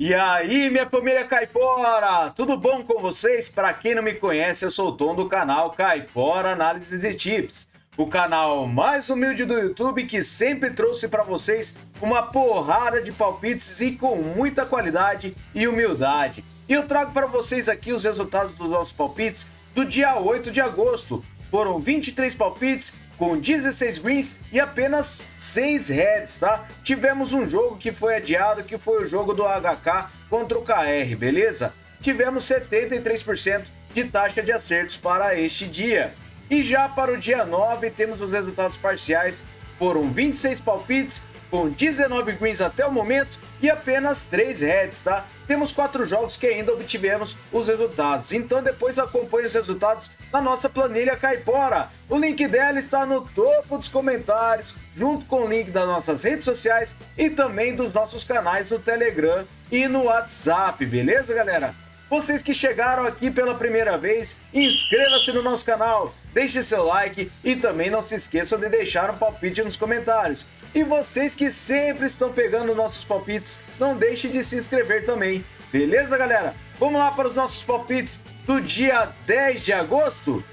E aí, minha família Caipora, tudo bom com vocês? Para quem não me conhece, eu sou o Tom do canal Caipora Análises e Tips, o canal mais humilde do YouTube que sempre trouxe para vocês uma porrada de palpites e com muita qualidade e humildade. E eu trago para vocês aqui os resultados dos nossos palpites do dia 8 de agosto. Foram 23 palpites com 16 greens e apenas 6 reds, tá? Tivemos um jogo que foi adiado, que foi o jogo do HK contra o KR, beleza? Tivemos 73% de taxa de acertos para este dia. E já para o dia 9 temos os resultados parciais, foram 26 palpites, com 19 greens até o momento e apenas 3 reds, tá? Temos 4 jogos que ainda obtivemos os resultados, então depois acompanhe os resultados na nossa planilha Caipora. O link dela está no topo dos comentários, junto com o link das nossas redes sociais e também dos nossos canais no Telegram e no WhatsApp, beleza, galera? Vocês que chegaram aqui pela primeira vez, inscreva-se no nosso canal, deixe seu like e também não se esqueçam de deixar um palpite nos comentários. E vocês que sempre estão pegando nossos palpites, não deixe de se inscrever também. Beleza, galera? Vamos lá para os nossos palpites do dia 10 de agosto?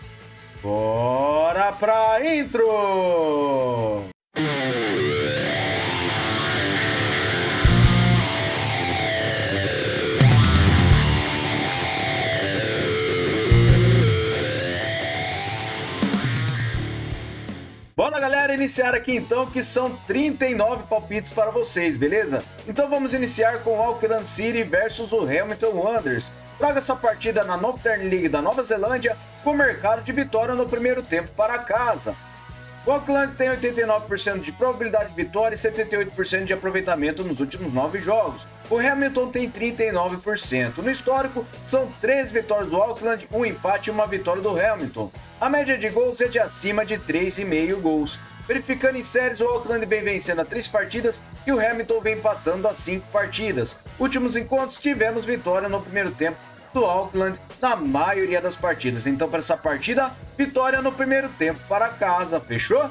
Bora pra intro! Bora, galera, iniciar aqui então, que são 39 palpites para vocês, beleza? Então vamos iniciar com o Auckland City versus o Hamilton Wanderers. Traga essa partida na Northern League da Nova Zelândia com mercado de vitória no primeiro tempo para casa. O Auckland tem 89% de probabilidade de vitória e 78% de aproveitamento nos últimos 9 jogos. O Hamilton tem 39%. No histórico, são 3 vitórias do Auckland, um empate e uma vitória do Hamilton. A média de gols é de acima de 3,5 gols. Verificando em séries, o Auckland vem vencendo a 3 partidas e o Hamilton vem empatando a 5 partidas. Últimos encontros, tivemos vitória no primeiro tempo do Auckland na maioria das partidas. Então, para essa partida, vitória no primeiro tempo para casa, fechou?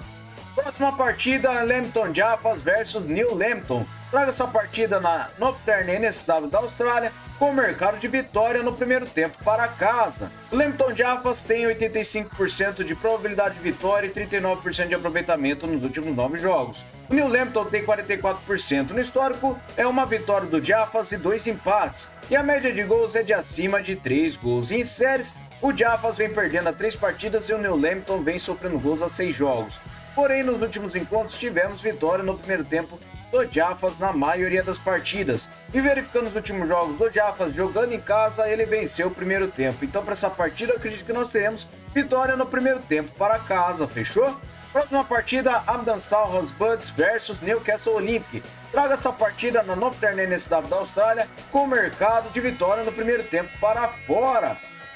Próxima partida, Lambton Jaffas versus New Lambton. Traga essa partida na Northern NSW da Austrália com mercado de vitória no primeiro tempo para casa. O Lambton Jaffas tem 85% de probabilidade de vitória e 39% de aproveitamento nos últimos 9 jogos. O New Lambton tem 44%. No histórico, é uma vitória do Jaffas e 2 empates. E a média de gols é de acima de 3 gols. E em séries, o Jaffas vem perdendo a 3 partidas e o New Lambton vem sofrendo gols a 6 jogos. Porém, nos últimos encontros, tivemos vitória no primeiro tempo do Jaffas na maioria das partidas. E verificando os últimos jogos do Jaffas jogando em casa, ele venceu o primeiro tempo. Então, para essa partida, eu acredito que nós teremos vitória no primeiro tempo para casa, fechou? Próxima partida, Amdanstown Rosebuds versus Newcastle Olympic. Traga essa partida na Northern NSW da Austrália com mercado de vitória no primeiro tempo para fora.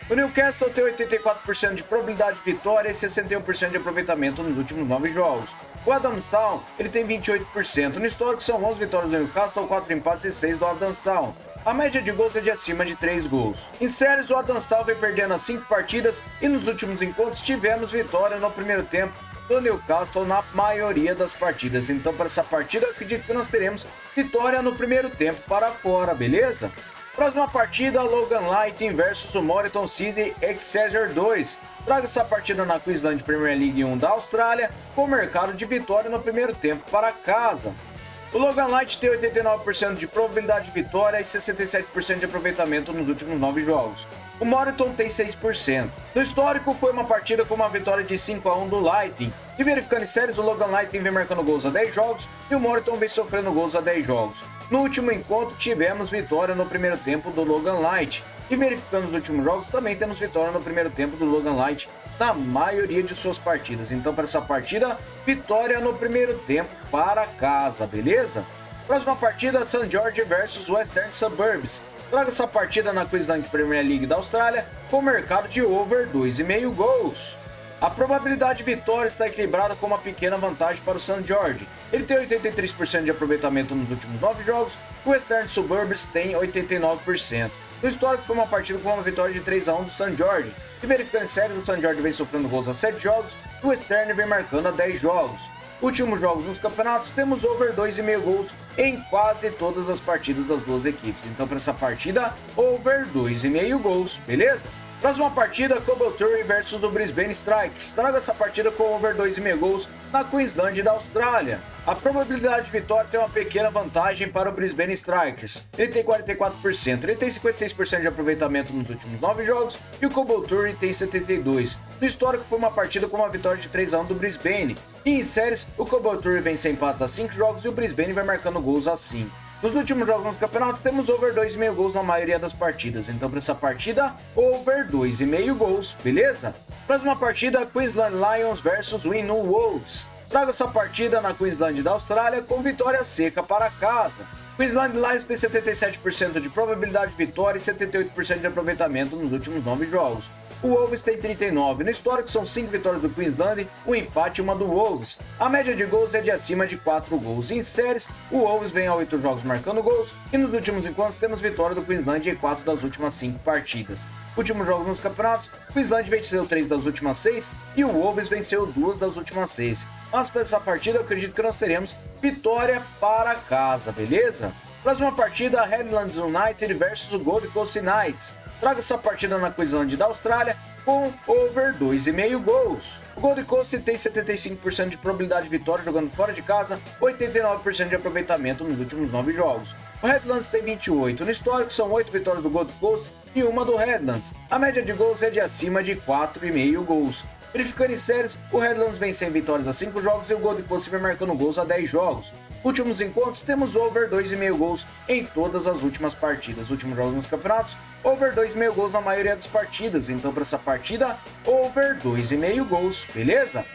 O Newcastle tem 84% de probabilidade de vitória e 61% de aproveitamento nos últimos 9 jogos. O Adamstown, ele tem 28%. No histórico são 11 vitórias do Newcastle, 4 empates e 6 do Adamstown. A média de gols é de acima de 3 gols. Em séries, o Adamstown vem perdendo as 5 partidas e nos últimos encontros tivemos vitória no primeiro tempo do Newcastle na maioria das partidas. Então, para essa partida, eu acredito que nós teremos vitória no primeiro tempo para fora, beleza? Próxima partida, Logan Lightning versus o Moreton City Excelsior 2. Traga essa partida na Queensland Premier League 1 da Austrália, com mercado de vitória no primeiro tempo para casa. O Logan Light tem 89% de probabilidade de vitória e 67% de aproveitamento nos últimos 9 jogos. O Moreton tem 6%. No histórico, foi uma partida com uma vitória de 5-1 do Lightning. E verificando em séries, o Logan Lightning vem marcando gols a 10 jogos e o Moreton vem sofrendo gols a 10 jogos. No último encontro, tivemos vitória no primeiro tempo do Logan Light. E verificando os últimos jogos, também temos vitória no primeiro tempo do Logan Light na maioria de suas partidas. Então, para essa partida, vitória no primeiro tempo para casa, beleza? Próxima partida, St. George versus Western Suburbs. Traga essa partida na Queensland Premier League da Austrália com mercado de over 2,5 gols. A probabilidade de vitória está equilibrada com uma pequena vantagem para o St. George. Ele tem 83% de aproveitamento nos últimos 9 jogos, o Western Suburbs tem 89%. No histórico, foi uma partida com uma vitória de 3-1 do St. George. E verificando em série, o St. George vem sofrendo gols a 7 jogos, o Western vem marcando a 10 jogos. Últimos jogos nos campeonatos, temos over 2,5 gols em quase todas as partidas das duas equipes. Então, para essa partida, over 2,5 gols, beleza? Próxima partida, Cockburn versus o Brisbane Strikers. Traga essa partida com over 2,5 gols na Queensland da Austrália. A probabilidade de vitória tem uma pequena vantagem para o Brisbane Strikers. Ele tem 44%, ele tem 56% de aproveitamento nos últimos 9 jogos e o Cockburn tem 72%. No histórico foi uma partida com uma vitória de 3-1 do Brisbane. E em séries, o Cockburn vem sem empates a 5 jogos e o Brisbane vai marcando gols a 5. Nos últimos jogos nos campeonatos, temos over 2,5 gols na maioria das partidas. Então, para essa partida, over 2,5 gols, beleza? Próxima partida, Queensland Lions versus Winnu Wolves. Traga essa partida na Queensland da Austrália com vitória seca para casa. Queensland Lions tem 77% de probabilidade de vitória e 78% de aproveitamento nos últimos 9 jogos. O Wolves tem 39%. No histórico são 5 vitórias do Queensland, um empate e uma do Wolves. A média de gols é de acima de 4 gols. Em séries, o Wolves vem a 8 jogos marcando gols e nos últimos encontros temos vitória do Queensland em 4 das últimas 5 partidas. Últimos jogos nos campeonatos, o Queensland venceu 3 das últimas 6 e o Wolves venceu 2 das últimas 6. Mas para essa partida eu acredito que nós teremos vitória para casa, beleza? Próxima partida, Highlands United versus o Gold Coast Knights. Traga essa partida na Queensland da Austrália com over 2,5 gols. O Gold Coast tem 75% de probabilidade de vitória jogando fora de casa, 89% de aproveitamento nos últimos 9 jogos. O Redlands tem 28%. No histórico são 8 vitórias do Gold Coast e uma do Redlands. A média de gols é de acima de 4,5 gols. Verificando em séries, o Redlands vem sem vitórias a 5 jogos e o Gold Coast vem marcando gols a 10 jogos. Últimos encontros, temos over 2,5 gols em todas as últimas partidas. Últimos jogos nos campeonatos, over 2,5 gols na maioria das partidas. Então, para essa partida, over 2,5 gols, beleza?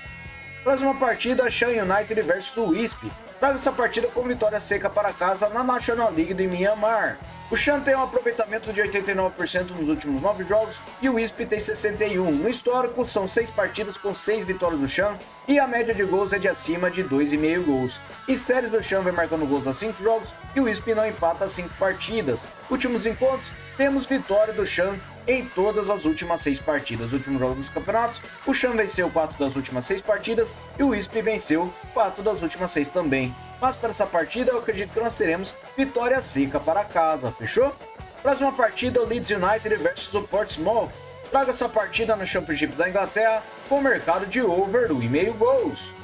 Próxima partida, Shan United versus o Wisp. Traga essa partida com vitória seca para casa na National League do Myanmar. O Shan tem um aproveitamento de 89% nos últimos 9 jogos e o Wisp tem 61%. No histórico, são 6 partidas com 6 vitórias do Shan e a média de gols é de acima de 2,5 gols. Em séries, do Shan vem marcando gols a 5 jogos e o Wisp não empata a 5 partidas. Últimos encontros, temos vitória do Shan em todas as últimas 6 partidas. Últimos jogos dos campeonatos, o Shan venceu 4 das últimas 6 partidas e o Wisp venceu 4 das últimas 6 também. Mas para essa partida eu acredito que nós teremos vitória seca para casa, fechou? Próxima partida, o Leeds United versus o Portsmouth. Traga essa partida no Championship da Inglaterra com mercado de over 1,5 gols.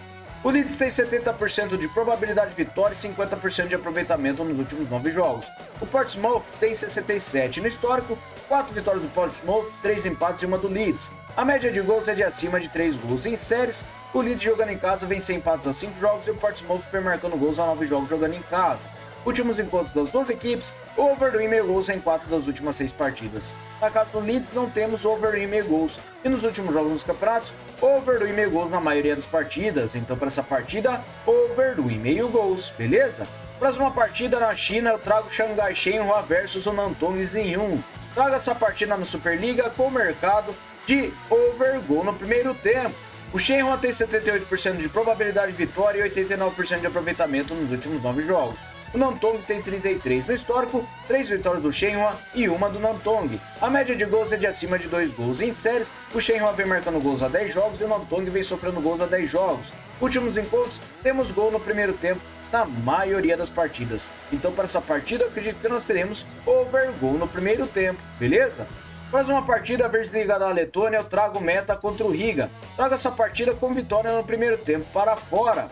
O Leeds tem 70% de probabilidade de vitória e 50% de aproveitamento nos últimos 9 jogos. O Portsmouth tem 67%. No histórico, 4 vitórias do Portsmouth, 3 empates e uma do Leeds. A média de gols é de acima de 3 gols. Em séries, o Leeds jogando em casa vem sem empates a 5 jogos e o Portsmouth vem marcando gols a 9 jogos jogando em casa. Últimos encontros das duas equipes, over 1,5 gols em 4 das últimas 6 partidas. Na casa do Leeds não temos over 1,5 gols e nos últimos jogos dos campeonatos, over 1,5 gols na maioria das partidas. Então para essa partida, over 1,5 gols, beleza? Próxima partida na China eu trago Shanghai Shenhua versus o Nantong Zhiyun. Traga essa partida na Superliga com o mercado de over gol no primeiro tempo. O Shenhua tem 78% de probabilidade de vitória e 89% de aproveitamento nos últimos 9 jogos. O Nantong tem 33%. No histórico, 3 vitórias do Shenhua e uma do Nantong. A média de gols é de acima de 2 gols. Em séries, o Shenhua vem marcando gols a 10 jogos e o Nantong vem sofrendo gols a 10 jogos. Últimos encontros, temos gol no primeiro tempo na maioria das partidas. Então, para essa partida, eu acredito que nós teremos over gol no primeiro tempo, beleza? Próxima partida, verde Liga da Letônia, eu trago meta contra o Riga. Trago essa partida com vitória no primeiro tempo para fora.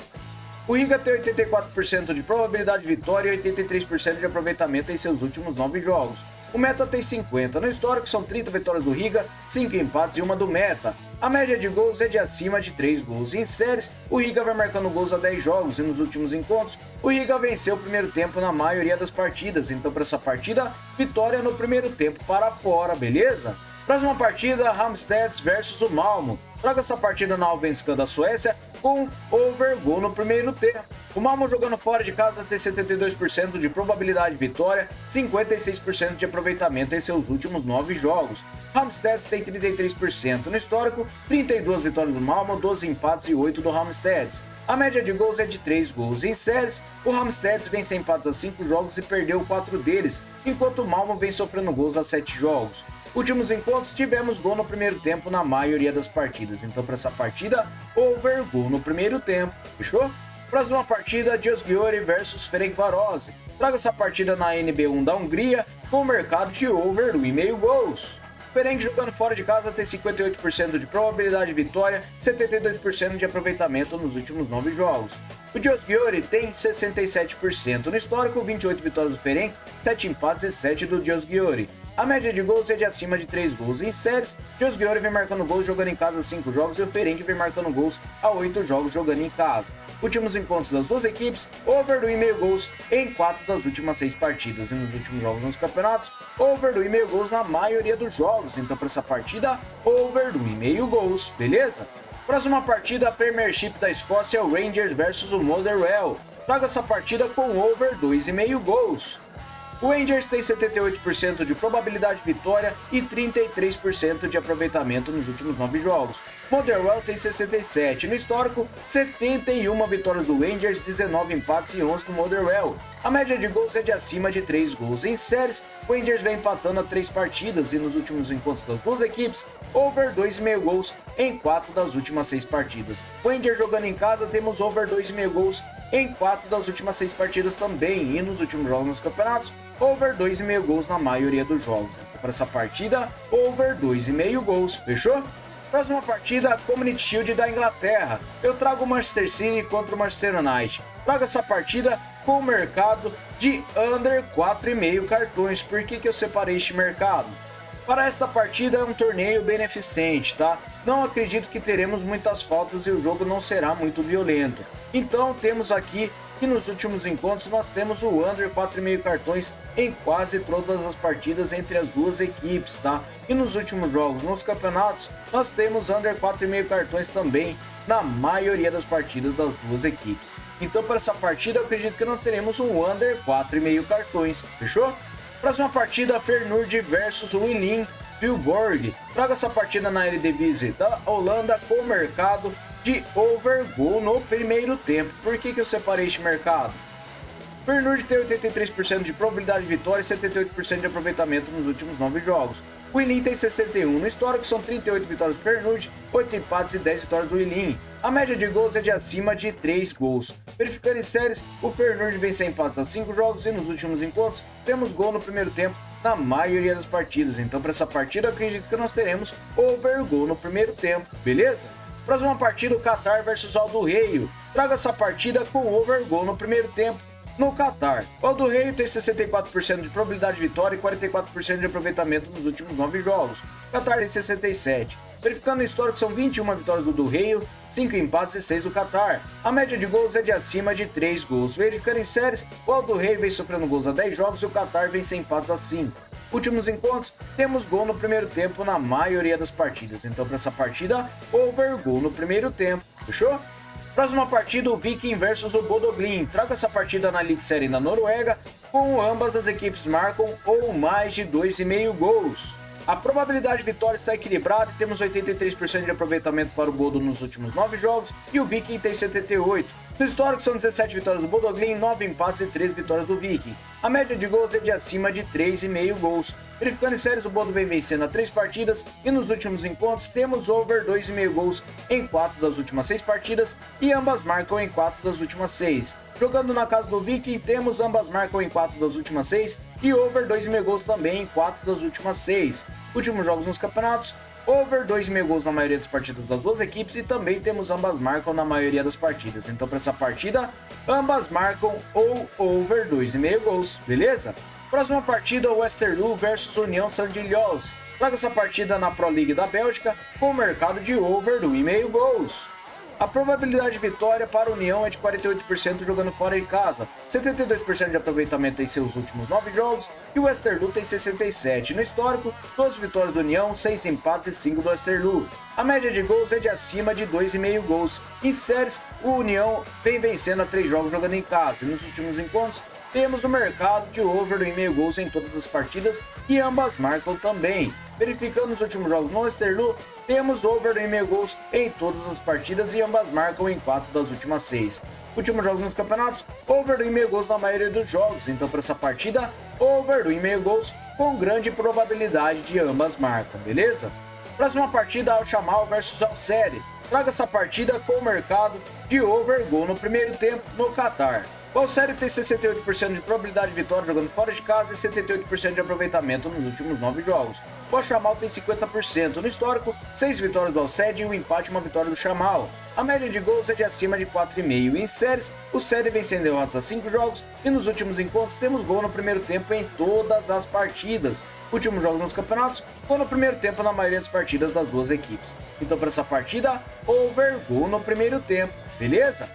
O Riga tem 84% de probabilidade de vitória e 83% de aproveitamento em seus últimos 9 jogos. O Meta tem 50%. No histórico são 30 vitórias do Riga, 5 empates e uma do Meta. A média de gols é de acima de 3 gols. Em séries, o Riga vai marcando gols a 10 jogos e nos últimos encontros, o Riga venceu o primeiro tempo na maioria das partidas. Então para essa partida, vitória no primeiro tempo para fora, beleza? Próxima partida, Halmstad versus o Malmo. Traga essa partida na Allsvenskan da Suécia com over gol no primeiro tempo. O Malmo jogando fora de casa tem 72% de probabilidade de vitória, 56% de aproveitamento em seus últimos 9 jogos. Halmstad tem 33%. No histórico, 32 vitórias do Malmo, 12 empates e 8 do Halmstad. A média de gols é de 3 gols. Em séries, o Halmstad vem sem empates a 5 jogos e perdeu 4 deles, enquanto o Malmo vem sofrendo gols a 7 jogos. Últimos encontros, tivemos gol no primeiro tempo na maioria das partidas. Então, para essa partida, over gol no primeiro tempo. Fechou? Próxima partida, Giosgiori versus Ferencváros. Traga essa partida na NB1 da Hungria com o mercado de over 1,5 gols. Ferenc jogando fora de casa tem 58% de probabilidade de vitória, 72% de aproveitamento nos últimos 9 jogos. O Giosgiori tem 67% no histórico, 28 vitórias do Ferenc, 7 empates e 7 do Giosgiori. A média de gols é de acima de 3 gols em séries. Giosgiori vem marcando gols jogando em casa 5 jogos e o Ferenc vem marcando gols a 8 jogos jogando em casa. Últimos encontros das duas equipes, over 1,5 gols em 4 das últimas 6 partidas. E nos últimos jogos nos campeonatos, over 1,5 gols na maioria dos jogos. Então para essa partida, over 1,5 gols, beleza? Próxima partida, a Premiership da Escócia, o Rangers versus o Motherwell. Traga essa partida com over 2,5 gols. O Rangers tem 78% de probabilidade de vitória e 33% de aproveitamento nos últimos 9 jogos. Motherwell tem 67%. No histórico, 71 vitórias do Rangers, 19 empates e 11 do Motherwell. A média de gols é de acima de 3 gols em séries. O Rangers vem empatando a 3 partidas e nos últimos encontros das duas equipes, over 2,5 gols em 4 das últimas 6 partidas. O Rangers jogando em casa, temos over 2,5 gols em 4 das últimas 6 partidas também. E nos últimos jogos nos campeonatos, over 2,5 gols na maioria dos jogos. Então, para essa partida, over 2,5 gols. Fechou? Próxima partida, Community Shield da Inglaterra. Eu trago o Manchester City contra o Manchester United. Trago essa partida com o mercado de under 4,5 cartões. Por que eu separei este mercado? Para esta partida é um torneio beneficente, tá? Não acredito que teremos muitas faltas e o jogo não será muito violento. Então temos aqui que nos últimos encontros nós temos o under 4,5 cartões em quase todas as partidas entre as duas equipes, tá? E nos últimos jogos nos campeonatos nós temos under 4,5 cartões também na maioria das partidas das duas equipes. Então para essa partida eu acredito que nós teremos um under 4,5 cartões, fechou? Próxima partida, Feyenoord versus o Willem Vilborg. Traga essa partida na Eredivisie da Holanda com o mercado de over goal no primeiro tempo. Por que eu separei este mercado? Feyenoord tem 83% de probabilidade de vitória e 78% de aproveitamento nos últimos 9 jogos. O Willem tem 61%. No histórico são 38 vitórias do Feyenoord, 8 empates e 10 vitórias do Willem. A média de gols é de acima de 3 gols. Verificando em séries, o Feyenoord vem sem empates a 5 jogos e nos últimos encontros temos gol no primeiro tempo na maioria das partidas. Então para essa partida eu acredito que nós teremos over gol no primeiro tempo, beleza? Próxima partida, o Qatar versus Aldo Reio. Traga essa partida com over gol no primeiro tempo no Qatar. O Aldo Reio tem 64% de probabilidade de vitória e 44% de aproveitamento nos últimos 9 jogos. O Qatar tem 67%. Verificando o histórico, são 21 vitórias do Reio, 5 empates e 6 do Qatar. A média de gols é de acima de 3 gols. Verificando em séries, o Aldo Reio vem sofrendo gols a 10 jogos e o Qatar vem sem empates a 5. Últimos encontros, temos gol no primeiro tempo na maioria das partidas. Então, para essa partida, over gol no primeiro tempo. Fechou? Próxima partida, o Viking versus o Bodø Glimt. Traga essa partida na Eliteserien da Noruega, com ambas as equipes marcam ou mais de 2,5 gols. A probabilidade de vitória está equilibrada e temos 83% de aproveitamento para o Bodø nos últimos 9 jogos e o Viking tem 78%. No histórico são 17 vitórias do Bodø Glimt, 9 empates e 3 vitórias do Viking. A média de gols é de acima de 3,5 gols. Verificando em séries, o Bodø vem vencendo a 3 partidas e nos últimos encontros temos over 2,5 gols em 4 das últimas 6 partidas e ambas marcam em 4 das últimas 6. Jogando na casa do Viking, temos ambas marcam em 4 das últimas 6 e over 2,5 gols também em 4 das últimas 6. Últimos jogos nos campeonatos, over 2,5 gols na maioria das partidas das duas equipes e também temos ambas marcam na maioria das partidas. Então para essa partida, ambas marcam ou over 2,5 gols, beleza? Próxima partida, o Westerlo versus União Saint-Gilloise. Traga essa partida na Pro League da Bélgica com o mercado de over 1,5 gols. A probabilidade de vitória para a União é de 48% jogando fora de casa, 72% de aproveitamento em seus últimos 9 jogos e o Westerlo tem 67%. No histórico, 12 vitórias da União, 6 empates e 5 do Westerlo. A média de gols é de acima de 2,5 gols. Em séries, o União vem vencendo a 3 jogos jogando em casa e nos últimos encontros temos no mercado de over 1,5 gols em todas as partidas e ambas marcam também. Verificando os últimos jogos no Westerlo, temos over 1,5 gols em todas as partidas e ambas marcam em 4 das últimas 6. Últimos jogos nos campeonatos, over 1,5 gols na maioria dos jogos. Então, para essa partida, over 1,5 gols com grande probabilidade de ambas marcam, beleza? Próxima partida, Al Shamal versus Al Sadd. Traga essa partida com o mercado de over gol no primeiro tempo no Catar. O Al Sadd tem 68% de probabilidade de vitória jogando fora de casa e 78% de aproveitamento nos últimos 9 jogos. O Al Shamal tem 50% no histórico, 6 vitórias do Al Sadd e um empate e uma vitória do Shamal. A média de gols é de acima de 4,5. Em séries, o Sadd vem sem derrotas a 5 jogos e nos últimos encontros temos gol no primeiro tempo em todas as partidas. Últimos jogos nos campeonatos, gol no primeiro tempo na maioria das partidas das duas equipes. Então, para essa partida, over gol no primeiro tempo, beleza?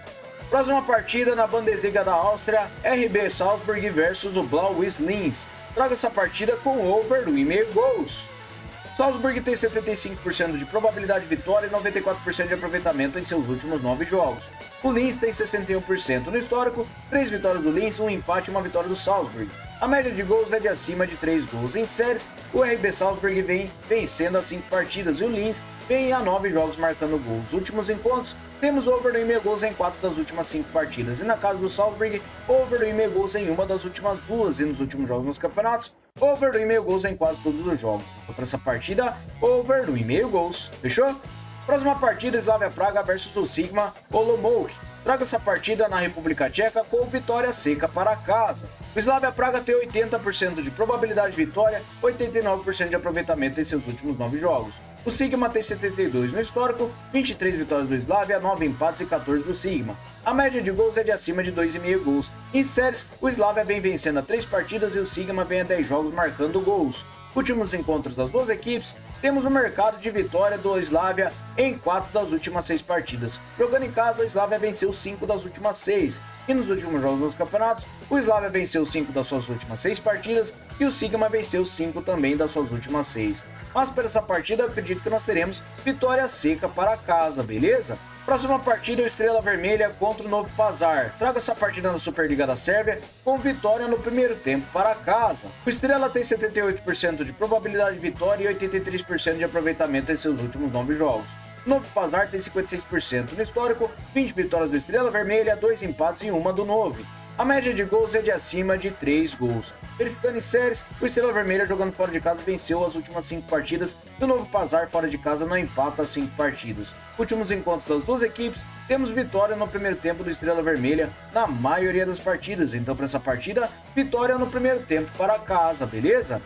Próxima partida na Bundesliga da Áustria, RB Salzburg versus o Blau-Weiß Linz. Traga essa partida com over 1,5 gols. Salzburg tem 75% de probabilidade de vitória e 94% de aproveitamento em seus últimos 9 jogos. O Linz tem 61% no histórico, 3 vitórias do Linz, um empate e uma vitória do Salzburg. A média de gols é de acima de 3 gols. Em séries, o RB Salzburg vem vencendo as 5 partidas e o Linz vem a 9 jogos marcando gols. Últimos encontros, temos over 1,5 gols em 4 das últimas 5 partidas. E na casa do Salzburg, over 1,5 gols em uma das últimas 2 e nos últimos jogos nos campeonatos, over 1,5 gols em quase todos os jogos. Então, para essa partida, over 1,5 gols. Fechou? Próxima partida, Slavia Praga versus o Sigma Olomouc. Traga essa partida na República Tcheca com vitória seca para casa. O Slavia Praga tem 80% de probabilidade de vitória, 89% de aproveitamento em seus últimos 9 jogos. O Sigma tem 72 no histórico, 23 vitórias do Slavia, 9 empates e 14 do Sigma. A média de gols é de acima de 2,5 gols. Em séries, o Slavia vem vencendo a 3 partidas e o Sigma vem a 10 jogos marcando gols. Últimos encontros das duas equipes, temos o mercado de vitória do Slavia em 4 das últimas 6 partidas. Jogando em casa, o Slavia venceu 5 das últimas 6. E nos últimos jogos dos campeonatos, o Slavia venceu 5 das suas últimas 6 partidas e o Sigma venceu 5 também das suas últimas 6. Mas para essa partida, eu acredito que nós teremos vitória seca para casa, beleza? Próxima partida, o Estrela Vermelha contra o Novi Pazar. Traga essa partida na Superliga da Sérvia com vitória no primeiro tempo para casa. O Estrela tem 78% de probabilidade de vitória e 83% de aproveitamento em seus últimos 9 jogos. O Novi Pazar tem 56% no histórico, 20 vitórias do Estrela Vermelha, 2 empates e uma do Novi. A média de gols é de acima de 3 gols. Verificando em séries, o Estrela Vermelha jogando fora de casa venceu as últimas 5 partidas e o Novo Pazar fora de casa não empata as 5 partidas. Últimos encontros das duas equipes, temos vitória no primeiro tempo do Estrela Vermelha na maioria das partidas. Então, para essa partida, vitória no primeiro tempo para casa, beleza?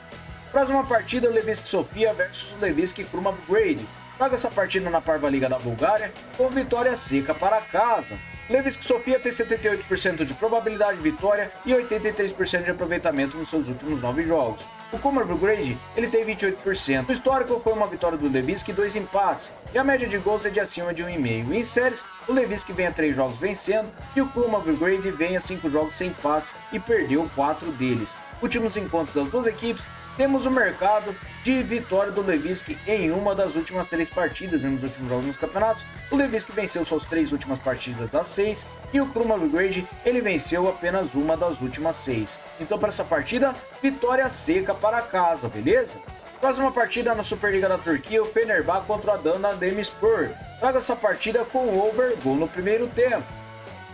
Próxima partida, o Levski Sofia versus o Levski Krumavgrad. Traga essa partida na Parva Liga da Bulgária com vitória seca para casa. Levski Sofia tem 78% de probabilidade de vitória e 83% de aproveitamento nos seus últimos 9 jogos. O Krumavgrad, ele tem 28%. No histórico foi uma vitória do Levski e 2 empates, e a média de gols é de acima de 1,5. Em séries, o Levski vem a 3 jogos vencendo e o Krumavgrad vem a 5 jogos sem empates e perdeu 4 deles. Últimos encontros das duas equipes, temos o mercado de vitória do Levski em uma das últimas 3 partidas e nos últimos jogos nos campeonatos. O Levski venceu suas 3 últimas partidas das 6 e o Krumavgrad, ele venceu apenas uma das últimas 6. Então, para essa partida, vitória seca para casa, beleza? Próxima partida na Superliga da Turquia, o Fenerbahçe contra o Adana Demirspor. Traga essa partida com over gol no primeiro tempo.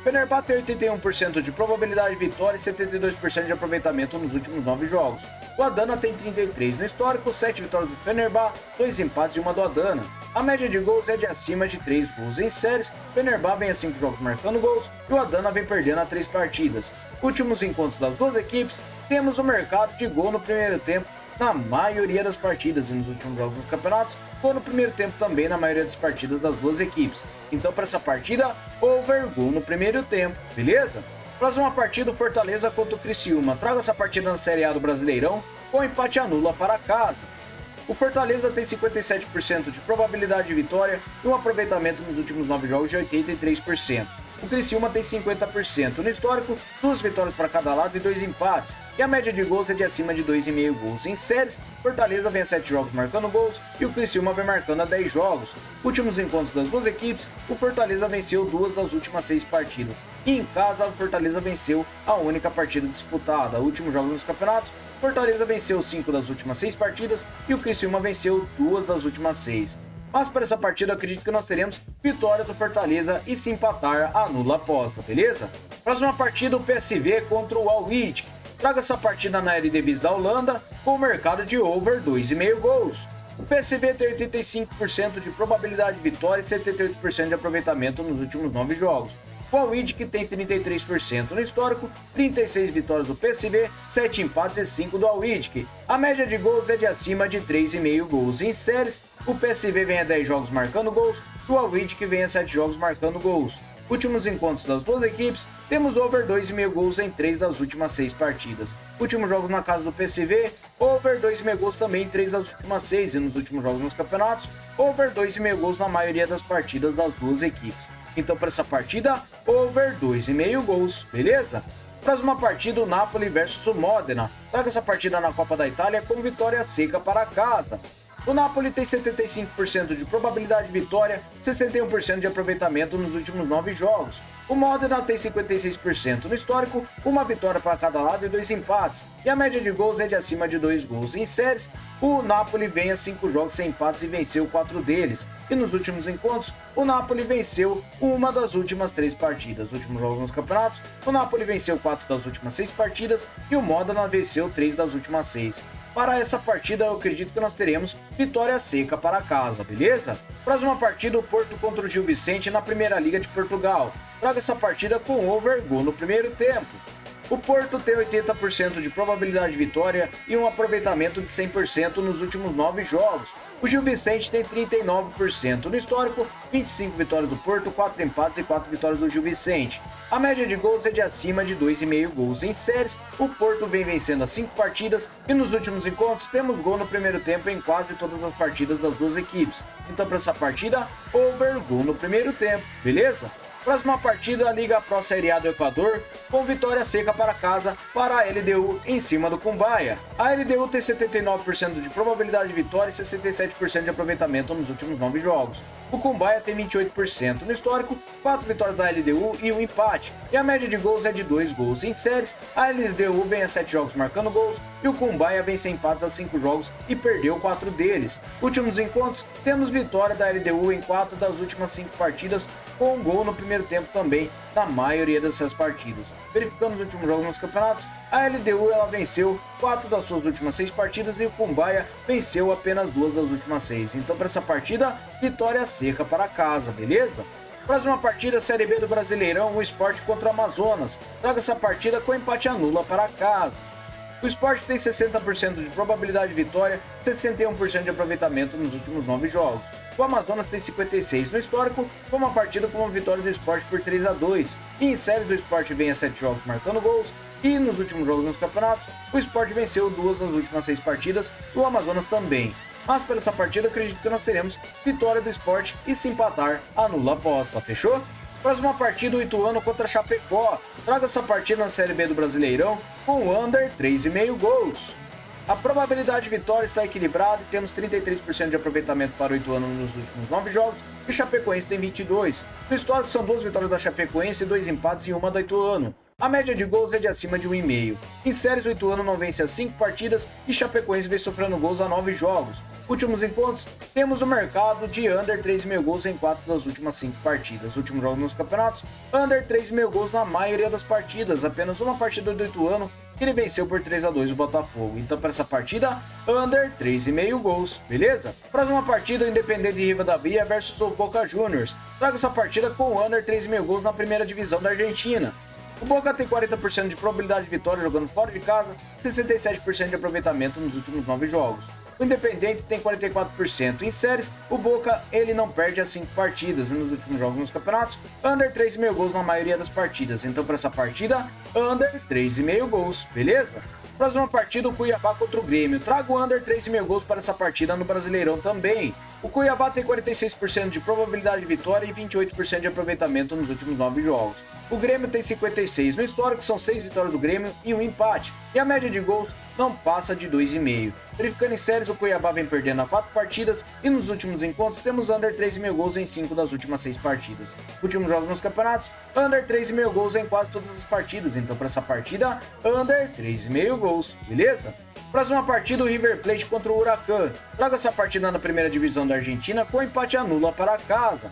Fenerbahçe tem 81% de probabilidade de vitória e 72% de aproveitamento nos últimos 9 jogos. O Adana tem 33 no histórico, 7 vitórias do Fenerbahçe, 2 empates e uma do Adana. A média de gols é de acima de 3 gols. Em séries, o Fenerbahçe vem a 5 jogos marcando gols e o Adana vem perdendo a 3 partidas. Últimos encontros das duas equipes, temos o mercado de gol no primeiro tempo na maioria das partidas e nos últimos jogos dos campeonatos, gol no primeiro tempo também na maioria das partidas das duas equipes. Então, para essa partida, over gol no primeiro tempo, beleza? Próxima partida, o Fortaleza contra o Criciúma. Traga essa partida na Série A do Brasileirão com empate anula para casa. O Fortaleza tem 57% de probabilidade de vitória e um aproveitamento nos últimos 9 jogos de 83%. O Criciúma tem 50% no histórico, 2 vitórias para cada lado e 2 empates, e a média de gols é de acima de 2,5 gols. Em séries, Fortaleza vem a 7 jogos marcando gols e o Criciúma vem marcando a 10 jogos. Últimos encontros das duas equipes, o Fortaleza venceu 2 das últimas 6 partidas, e em casa, o Fortaleza venceu a única partida disputada. Últimos jogos nos campeonatos, Fortaleza venceu 5 das últimas 6 partidas e o Criciúma venceu 2 das últimas 6. Mas para essa partida eu acredito que nós teremos vitória do Fortaleza e se empatar, anula a aposta, beleza? Próxima partida, o PSV contra o Al Ittihad. Traga essa partida na LDBs da Holanda com o mercado de over 2,5 gols. O PSV tem 85% de probabilidade de vitória e 78% de aproveitamento nos últimos 9 jogos. O Al Ittihad tem 33% no histórico, 36 vitórias do PSV, 7 empates e 5 do Al Ittihad. A média de gols é de acima de 3,5 gols. Em séries, o PSV vem a 10 jogos marcando gols e o Al Ittihad vem a 7 jogos marcando gols. Últimos encontros das duas equipes, temos over 2,5 gols em 3 das últimas 6 partidas. Últimos jogos na casa do PSV, over 2,5 gols também em 3 das últimas 6. E nos últimos jogos nos campeonatos, over 2,5 gols na maioria das partidas das duas equipes. Então para essa partida, over 2,5 gols, beleza? Próxima partida, o Napoli versus o Modena. Traga essa partida na Copa da Itália com vitória seca para casa. O Napoli tem 75% de probabilidade de vitória, 61% de aproveitamento nos últimos 9 jogos. O Modena tem 56% no histórico, uma vitória para cada lado e 2 empates. E a média de gols é de acima de 2 gols. Em séries, o Napoli vem a 5 jogos sem empates e venceu 4 deles. E nos últimos encontros, o Napoli venceu uma das últimas 3 partidas. Nos últimos jogos nos campeonatos, o Napoli venceu 4 das últimas 6 partidas e o Modena venceu 3 das últimas 6. Para essa partida, eu acredito que nós teremos vitória seca para casa, beleza? Próxima partida, o Porto contra o Gil Vicente na Primeira Liga de Portugal. Traga essa partida com over gol no primeiro tempo. O Porto tem 80% de probabilidade de vitória e um aproveitamento de 100% nos últimos 9 jogos. O Gil Vicente tem 39% no histórico, 25 vitórias do Porto, 4 empates e 4 vitórias do Gil Vicente. A média de gols é de acima de 2,5 gols. Em séries, o Porto vem vencendo as 5 partidas e nos últimos encontros temos gol no primeiro tempo em quase todas as partidas das duas equipes. Então para essa partida, over gol no primeiro tempo, beleza? Próxima partida, a Liga Pro Série A do Equador, com vitória seca para casa para a LDU em cima do Cumbaya. A LDU tem 79% de probabilidade de vitória e 67% de aproveitamento nos últimos 9 jogos. O Cumbaya tem 28% no histórico, 4 vitórias da LDU e 1 empate. E a média de gols é de 2 gols. Em séries, a LDU vem a 7 jogos marcando gols e o Cumbaya vem sem empates a 5 jogos e perdeu 4 deles. Últimos encontros, temos vitória da LDU em 4 das últimas 5 partidas, com um gol no primeiro tempo também na maioria dessas partidas. Verificando os últimos jogos nos campeonatos, a LDU ela venceu 4 das suas últimas 6 partidas e o Cumbaya venceu apenas 2 das últimas 6. Então para essa partida, vitória seca para casa, beleza? Próxima partida, Série B do Brasileirão, o Sport contra o Amazonas. Traga essa partida com empate anula para casa. O Sport tem 60% de probabilidade de vitória, 61% de aproveitamento nos últimos 9 jogos. O Amazonas tem 56% no histórico, com uma partida com uma vitória do Sport por 3-2. E em série, do Sport vem a 7 jogos marcando gols. E nos últimos jogos nos campeonatos, o Sport venceu 2 das últimas 6 partidas, e o Amazonas também. Mas para essa partida, acredito que nós teremos vitória do Sport e se empatar, anula a aposta, fechou? Próxima partida, o Ituano contra Chapecó. Traga essa partida na Série B do Brasileirão com under 3,5 gols. A probabilidade de vitória está equilibrada e temos 33% de aproveitamento para o Ituano nos últimos 9 jogos e o Chapecoense tem 22%. No histórico são 2 vitórias da Chapecoense, 2 empates e 1 da Ituano. A média de gols é de acima de 1,5. Em séries, o Ituano não vence as 5 partidas e Chapecoense vem sofrendo gols a 9 jogos. Últimos encontros, temos o mercado de under 3,5 gols em 4 das últimas 5 partidas. Últimos jogos nos campeonatos, under 3,5 gols na maioria das partidas. Apenas uma partida do Ituano que ele venceu por 3-2 o Botafogo. Então para essa partida, under 3,5 gols, beleza? Próxima partida, o Independente de Rivadavia versus o Boca Juniors. Traga essa partida com under 3,5 gols na primeira divisão da Argentina. O Boca tem 40% de probabilidade de vitória jogando fora de casa, 67% de aproveitamento nos últimos 9 jogos. O Independente tem 44%. Em séries, o Boca ele não perde as 5 partidas nos últimos jogos nos campeonatos, under 3,5 gols na maioria das partidas. Então para essa partida, under 3,5 gols, beleza? Próxima partida, o Cuiabá contra o Grêmio. Traga o under 3,5 gols para essa partida no Brasileirão também. O Cuiabá tem 46% de probabilidade de vitória e 28% de aproveitamento nos últimos 9 jogos. o Grêmio tem 56. No histórico são 6 vitórias do Grêmio e um empate. E a média de gols não passa de 2,5. Verificando em séries, o Cuiabá vem perdendo a 4 partidas e nos últimos encontros temos under 3,5 gols em 5 das últimas 6 partidas. Últimos jogos nos campeonatos, under 3,5 gols em quase todas as partidas. Então para essa partida, under 3,5 gols, beleza? Próxima partida, o River Plate contra o Huracan. Traga essa partida na primeira divisão da Argentina com empate anula para casa.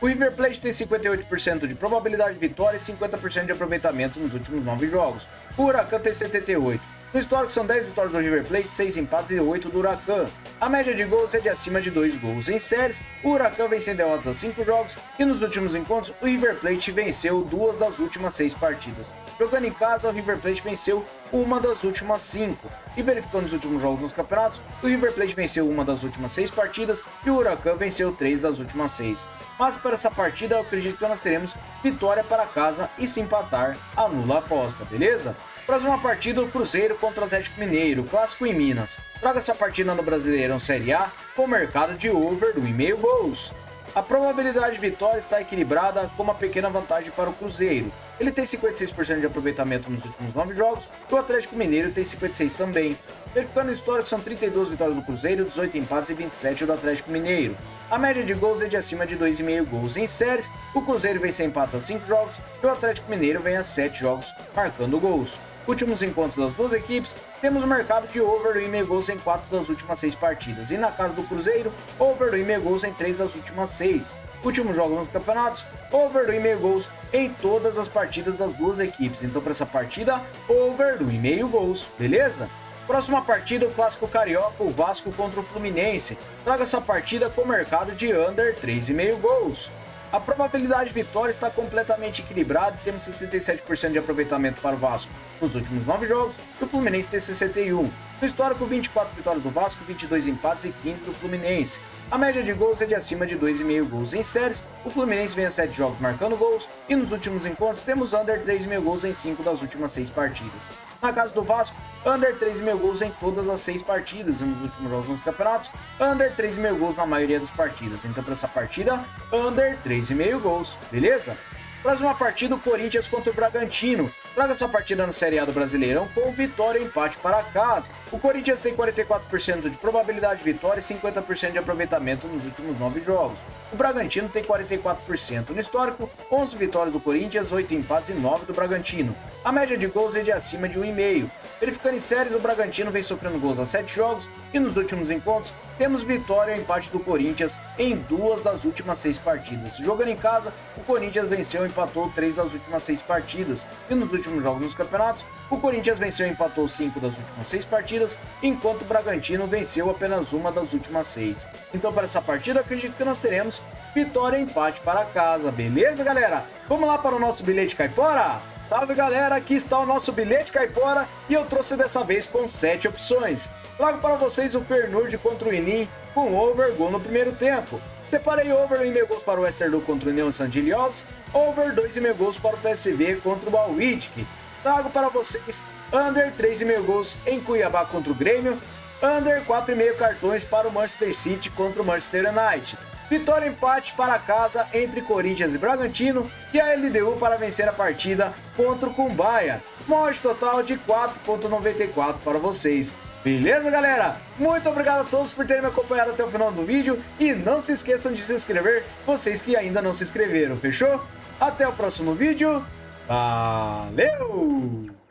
O River Plate tem 58% de probabilidade de vitória e 50% de aproveitamento nos últimos 9 jogos. O Huracan tem 78%. No histórico são 10 vitórias do River Plate, 6 empates e 8 do Huracan. A média de gols é de acima de 2 gols. Em séries, o Huracan vem sem derrotas a 5 jogos e nos últimos encontros o River Plate venceu 2 das últimas 6 partidas. Jogando em casa, o River Plate venceu uma das últimas 5. E verificando os últimos jogos nos campeonatos, o River Plate venceu uma das últimas 6 partidas e o Huracan venceu 3 das últimas 6. Mas para essa partida, eu acredito que nós teremos vitória para casa e se empatar, anula a aposta, beleza? Próxima partida, o Cruzeiro contra o Atlético Mineiro, clássico em Minas. Traga essa partida no Brasileirão Série A com mercado de over 1,5 gols. A probabilidade de vitória está equilibrada com uma pequena vantagem para o Cruzeiro. Ele tem 56% de aproveitamento nos últimos 9 jogos e o Atlético Mineiro tem 56% também. Verificando o histórico, são 32 vitórias do Cruzeiro, 18 empates e 27 do Atlético Mineiro. A média de gols é de acima de 2,5 gols. Em séries, o Cruzeiro vem sem empates a 5 jogos e o Atlético Mineiro vem a 7 jogos marcando gols. Últimos encontros das duas equipes, temos o mercado de over 1,5 gols em 4 das últimas 6 partidas. E na casa do Cruzeiro, over 1,5 gols em 3 das últimas 6. Últimos jogos nos campeonatos, over 1,5 gols em todas as partidas das duas equipes. Então para essa partida, over 1,5 gols, beleza? Próxima partida, o clássico carioca, o Vasco contra o Fluminense. Traga essa partida com mercado de under 3,5 gols. A probabilidade de vitória está completamente equilibrada e temos 67% de aproveitamento para o Vasco nos últimos 9 jogos e o Fluminense tem 61%. No histórico, 24 vitórias do Vasco, 22 empates e 15 do Fluminense. A média de gols é de acima de 2,5 gols. Em séries, o Fluminense vem a 7 jogos marcando gols e nos últimos encontros temos under 3,5 gols em 5 das últimas 6 partidas. Na casa do Vasco, under 3,5 gols em todas as 6 partidas e nos últimos jogos nos campeonatos, under 3,5 gols na maioria das partidas. Então para essa partida, under 3,5 gols, beleza? Próxima partida, o Corinthians contra o Bragantino. Traga essa partida no Série A do Brasileirão com vitória e empate para casa. O Corinthians tem 44% de probabilidade de vitória e 50% de aproveitamento nos últimos 9 jogos. O Bragantino tem 44%. No histórico, 11 vitórias do Corinthians, 8 empates e 9 do Bragantino. A média de gols é de acima de 1,5. Verificando em séries, o Bragantino vem sofrendo gols a 7 jogos e nos últimos encontros temos vitória e empate do Corinthians em 2 das últimas 6 partidas. Jogando em casa, o Corinthians venceu e empatou 3 das últimas 6 partidas e nos últimos jogos nos campeonatos, o Corinthians venceu e empatou 5 das últimas 6 partidas, enquanto o Bragantino venceu apenas uma das últimas 6. Então para essa partida, acredito que nós teremos vitória e empate para casa, beleza galera? Vamos lá para o nosso bilhete caipora? Salve galera, aqui está o nosso bilhete caipora e eu trouxe dessa vez com 7 opções. Trago para vocês o Fernurde contra o Inim com over gol no primeiro tempo. Separei over 1,5 gols para o Westerlo contra o União Sandilhós, over 2,5 gols para o PSV contra o Balwick. Trago para vocês under 3,5 gols em Cuiabá contra o Grêmio, under 4,5 cartões para o Manchester City contra o Manchester United. Vitória e empate para casa entre Corinthians e Bragantino e a LDU para vencer a partida contra o Cumbaia. Mod total de 4,94 para vocês. Beleza, galera? Muito obrigado a todos por terem me acompanhado até o final do vídeo e não se esqueçam de se inscrever, vocês que ainda não se inscreveram, fechou? Até o próximo vídeo, valeu!